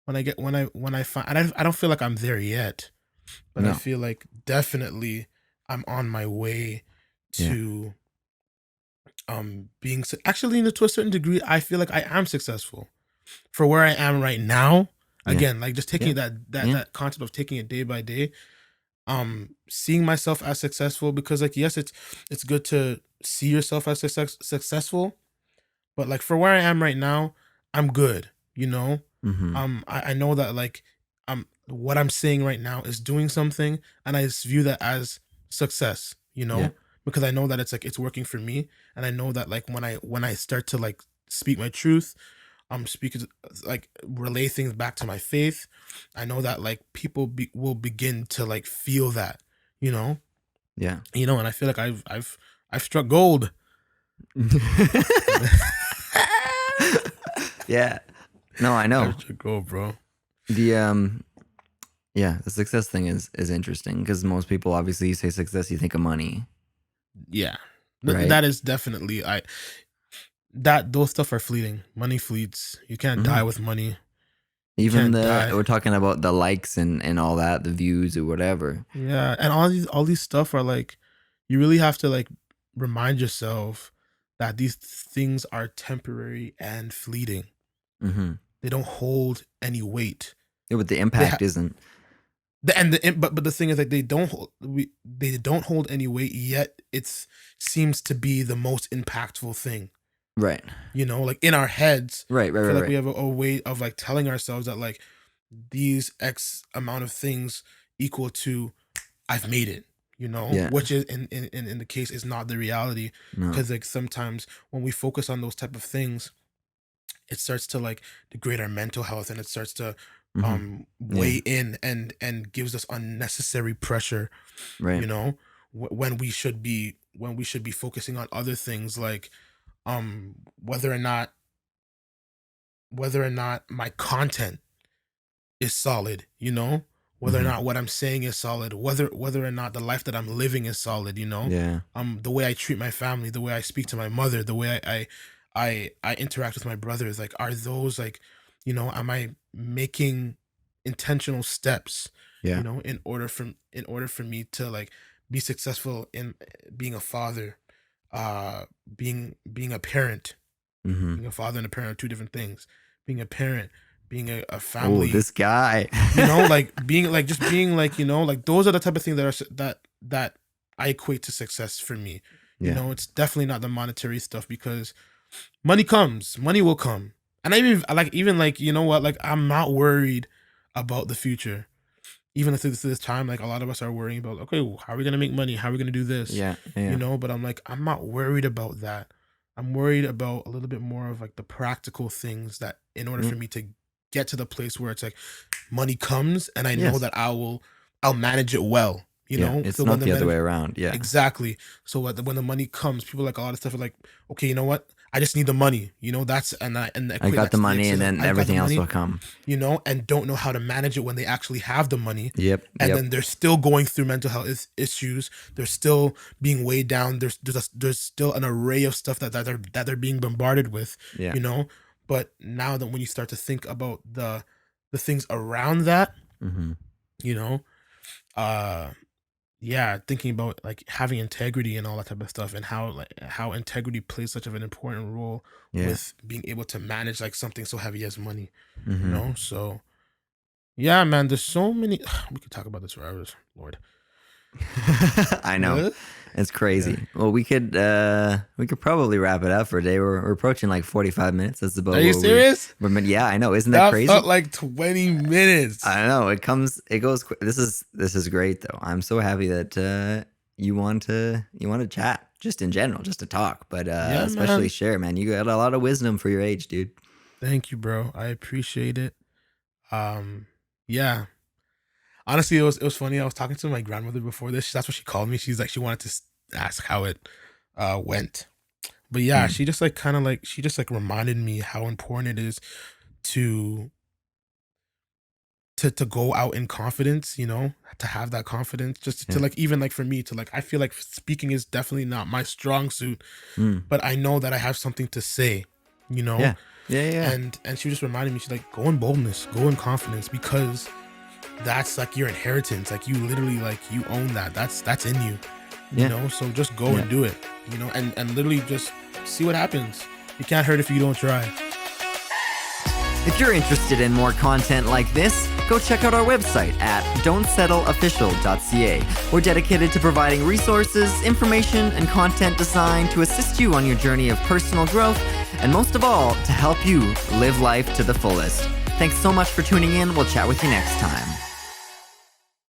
[SPEAKER 1] when I find, I don't feel like I'm there yet, but I
[SPEAKER 2] No.
[SPEAKER 1] feel like definitely I'm on my way to being actually, to a certain degree, I feel like I am successful for where I am right now. Again, like just taking that concept of taking it day by day, seeing myself as successful, because like yes, it's good to see yourself as successful, but like for where I am right now, I'm good. I know that like what I'm saying right now is doing something, and I view that as success. Because I know that it's like it's working for me, and I know that like when I start to like speak my truth, speak like relay things back to my faith, I know that like people will begin to like feel that.
[SPEAKER 2] Yeah.
[SPEAKER 1] And I feel like I've struck gold.
[SPEAKER 2] Yeah. No, I know.
[SPEAKER 1] I've struck gold, bro.
[SPEAKER 2] The success thing is interesting, because most people, obviously, you say success, you think of money.
[SPEAKER 1] Yeah.
[SPEAKER 2] Right?
[SPEAKER 1] That is definitely those stuff are fleeting. Money fleets. You can't die with money. You
[SPEAKER 2] Even
[SPEAKER 1] can't
[SPEAKER 2] we're
[SPEAKER 1] die.
[SPEAKER 2] talking about the likes and all that, the views or whatever.
[SPEAKER 1] Yeah, and all these stuff are like, you really have to like remind yourself that these things are temporary and fleeting.
[SPEAKER 2] Hmm.
[SPEAKER 1] They don't hold any weight.
[SPEAKER 2] Yeah, but the
[SPEAKER 1] They ha-
[SPEAKER 2] impact isn't.
[SPEAKER 1] but the thing is like they don't hold any weight, yet it's seems to be the most impactful thing.
[SPEAKER 2] Right.
[SPEAKER 1] Like in our heads,
[SPEAKER 2] Right, right,
[SPEAKER 1] I
[SPEAKER 2] right,
[SPEAKER 1] feel like we
[SPEAKER 2] right.
[SPEAKER 1] have a way of like telling ourselves that like these X amount of things equal to I've made it,
[SPEAKER 2] Yeah.
[SPEAKER 1] which is in the case is not the reality.
[SPEAKER 2] No.
[SPEAKER 1] Because like sometimes when we focus on those type of things, it starts to like degrade our mental health, and it starts to
[SPEAKER 2] Hmm. Yeah.
[SPEAKER 1] weigh in and gives us unnecessary pressure,
[SPEAKER 2] Right.
[SPEAKER 1] you know, when we should be focusing on other things like whether or not my content is solid, whether or
[SPEAKER 2] Hmm.
[SPEAKER 1] not what I'm saying is solid, whether or not the life that I'm living is solid,
[SPEAKER 2] Yeah.
[SPEAKER 1] the way I treat my family, the way I speak to my mother, the way I interact with my brothers, like are those like, am I making intentional steps,
[SPEAKER 2] Yeah.
[SPEAKER 1] in order for me to like be successful in being a father, uh being a parent.
[SPEAKER 2] Hmm.
[SPEAKER 1] Being a father and a parent are two different things. Being a parent, being a
[SPEAKER 2] Oh,
[SPEAKER 1] family,
[SPEAKER 2] this guy.
[SPEAKER 1] like being like just being like, like those are the type of things that that I equate to success for me.
[SPEAKER 2] Yeah.
[SPEAKER 1] It's definitely not the monetary stuff, because money will come. And I even like, you know what, like I'm not worried about the future. Even if this time, like a lot of us are worrying about, okay, well, how are we gonna make money? How are we gonna do this?
[SPEAKER 2] Yeah. Yeah.
[SPEAKER 1] But I'm like, I'm not worried about that. I'm worried about a little bit more of like the practical things, that in order
[SPEAKER 2] Yeah.
[SPEAKER 1] for me to get to the place where it's like money comes and I know
[SPEAKER 2] Yes.
[SPEAKER 1] that I'll manage it well,
[SPEAKER 2] Yeah. It's
[SPEAKER 1] So when
[SPEAKER 2] not
[SPEAKER 1] the
[SPEAKER 2] the other way
[SPEAKER 1] manage
[SPEAKER 2] around. Yeah.
[SPEAKER 1] exactly. So when the money comes, people like a lot of stuff are like, okay, you know what? I just need the money. That's and
[SPEAKER 2] I
[SPEAKER 1] equate
[SPEAKER 2] got
[SPEAKER 1] that
[SPEAKER 2] the
[SPEAKER 1] to the
[SPEAKER 2] money and
[SPEAKER 1] excess.
[SPEAKER 2] then
[SPEAKER 1] I've got the
[SPEAKER 2] everything else will
[SPEAKER 1] money,
[SPEAKER 2] come.
[SPEAKER 1] and don't know how to manage it when they actually have the money.
[SPEAKER 2] Yep.
[SPEAKER 1] And
[SPEAKER 2] Yep.
[SPEAKER 1] then they're still going through mental health issues. They're still being weighed down. There's still an array of stuff that they're being bombarded with,
[SPEAKER 2] Yeah.
[SPEAKER 1] you know. But now that when you start to think about the things around that,
[SPEAKER 2] Hmm.
[SPEAKER 1] you know, uh yeah, thinking about like having integrity and all that type of stuff, and how integrity plays such of an important role
[SPEAKER 2] Yeah.
[SPEAKER 1] with being able to manage like something so heavy as money,
[SPEAKER 2] Hmm.
[SPEAKER 1] so yeah, man, there's so many. We could talk about this for hours, Lord.
[SPEAKER 2] I know.
[SPEAKER 1] Uh,
[SPEAKER 2] It's
[SPEAKER 1] yeah.
[SPEAKER 2] crazy. Well, we could probably wrap it up for a day. We're approaching like 45 minutes. That's
[SPEAKER 1] Are
[SPEAKER 2] about
[SPEAKER 1] you
[SPEAKER 2] what we
[SPEAKER 1] serious?
[SPEAKER 2] yeah, I know. Isn't that
[SPEAKER 1] That felt
[SPEAKER 2] crazy?
[SPEAKER 1] like 20 minutes.
[SPEAKER 2] I know. It goes quick. This is great though. I'm so happy that you want to chat just in general, just to talk, but
[SPEAKER 1] Yeah,
[SPEAKER 2] especially
[SPEAKER 1] man.
[SPEAKER 2] share, man. You got a lot of wisdom for your age, dude.
[SPEAKER 1] Thank you, bro. I appreciate it. Um, yeah. Honestly, it was funny. I was talking to my grandmother before this. That's what she called me. She's like, she wanted to ask how it went. But yeah,
[SPEAKER 2] Mm,
[SPEAKER 1] she just like kind of like she just like reminded me how important it is to to go out in confidence, to have that confidence, just to
[SPEAKER 2] yeah.
[SPEAKER 1] like, even like for me to like, I feel like speaking is definitely not my strong suit,
[SPEAKER 2] Mm,
[SPEAKER 1] but I know that I have something to say, you know?
[SPEAKER 2] yeah. Yeah. Yeah. Yeah.
[SPEAKER 1] And she just reminded me, she's like, go in boldness, go in confidence, because that's like your inheritance. Like you literally like you own that. That's in you,
[SPEAKER 2] Yeah.
[SPEAKER 1] so just go
[SPEAKER 2] Yeah.
[SPEAKER 1] and do it, and literally just see what happens. It can't hurt if you don't try.
[SPEAKER 2] If you're interested in more content like this, go check out our website at don'tsettleofficial.ca. We're dedicated to providing resources, information, and content designed to assist you on your journey of personal growth, and most of all, to help you live life to the fullest. Thanks so much for tuning in. We'll chat with you next time.